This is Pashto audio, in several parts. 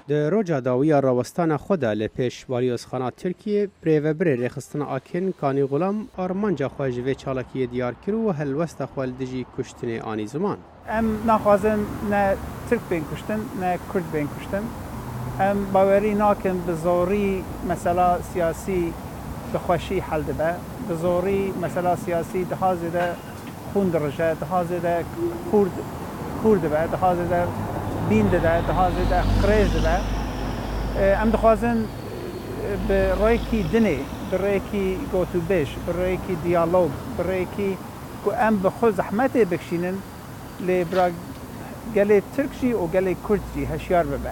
در روجا داویا راوستان خود لپیش واریوزخانه ترکیه پریوبر رخستنا آکن کانی غلام آرمانجا خواجه چالاکی دیار کرو و هلوست خوالدجی کشتن آنی زمان. نخوازن نه ترک بین کشتن نه کرد بین کشتن. باوری ناکن بزوری مسئله سیاسی بخوشی حل دبه. بزوری مسئله سیاسی دهازده خون درجه دهازده کرد دبه دهازده بین ده دهازده خریج ده دخوازن به رایکی دنی به رایکی گوتو بیش به رایکی دیالوگ به رایکی که بخود زحمت بکشینن لبرا گلی ترکشی و گلی کردشی هشیار ببه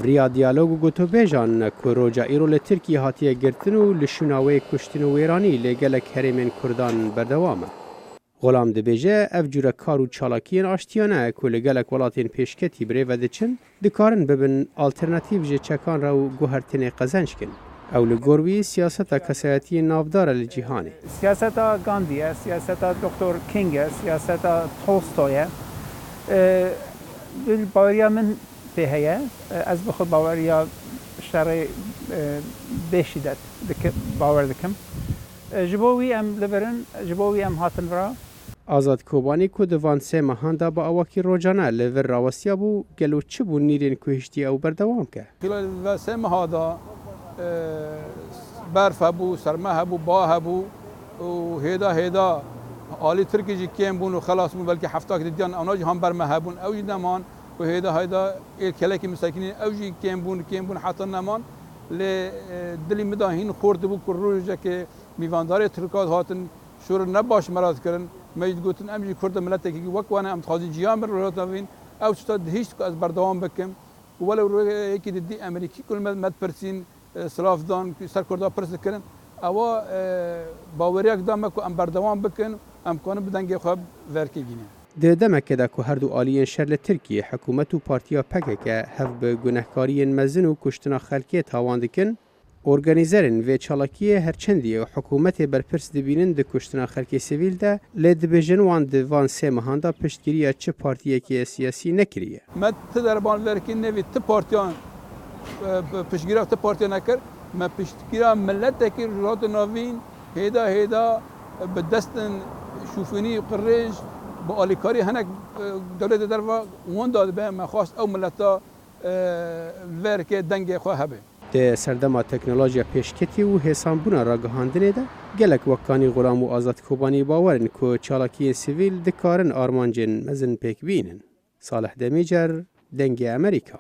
وریا دیالوگ و گوتو بیجان که روجا ایرو لترکی هاتیه گرتن و لشناوی کشتن و ویرانی لگل کریمین کردان بردوامه. غلام دبیجه اف جوره کار و چالاکین آشتیانه که لگلک ولاتین پیشکتی بره و دچن دکارن ببن آلترناتیو جه چکان را و گوهرتین قزنج کن. او لگوروی سیاست کسایتی نافدار لجیهانه. سیاست گاندیه، سیاست دکتر کینگه، سیاست تولستویه. باوریا من بهیه، از بخود باوریا شرع بشیدت باور دکم. جبوی لبرن، جبوی هاتن را. آزاد کوبانی که دوان سه ماهاندا با اواکی روزانه لور راوسیا بو گلو چه بو نیرین کوهشتی او بردوام که؟ خلال سه ماهاندا برف بو سرمه بو باه بو و هیدا عالی ترکی جی کیم بون و خلاص بون بلکه هفته که دیدن آنها هم برمه بون اوجی نمان و هیدا کلکی مساکین اوجی کیم بون حتی نمان ل دلی مداهین خورد بو که روزه که میواندار ترکات هاتن شور نباش مراد کردن مجد گوتن امجی کرد ملت کی وقوانه ام تخازی جیان بر روات نوین او شتا هیچ از بردوام بکم ولو روی کی دی امریکی کل مد پرسین سلاف دان سر کردا پرس کردن او باوری اقدام کو ام بردوام بکن ام کنه بدنگ خوب ورکی گینه ددم کدا که هر دو آلیین شرل ترکیه حکومت و پارتیا پکک هف به گنهکاری مزن و کشتنا خلکی تاواندکن ارگانیزرن و چالاکیه هرچندی و حکومت برپرس دبینن د کشتنا خلکی سیویل ده لید بجن وان دوان سه ماهاندا پشتگیری چه پارتیه که سیاسی نکریه. مد دربان ورکی نوی ت پارتیان پشتگیری ت پارتیا نکر ما پشتگیری ملت کی رات نوین هیدا به دستن شوفنی قریج با آلیکاری هنگ دولت دروا وان داد به ما خواست او ملتا ورکی دنگ خواه به. ده سردما تکنولوژیا پیشکتی و حسابونه را گهاندنه ده گلک وکانی غلام و آزاد کوبانی باورن که چالاکی سیویل دکارن آرمانجن مزن پیک بینن. صالح دمیجر دنگ امریکا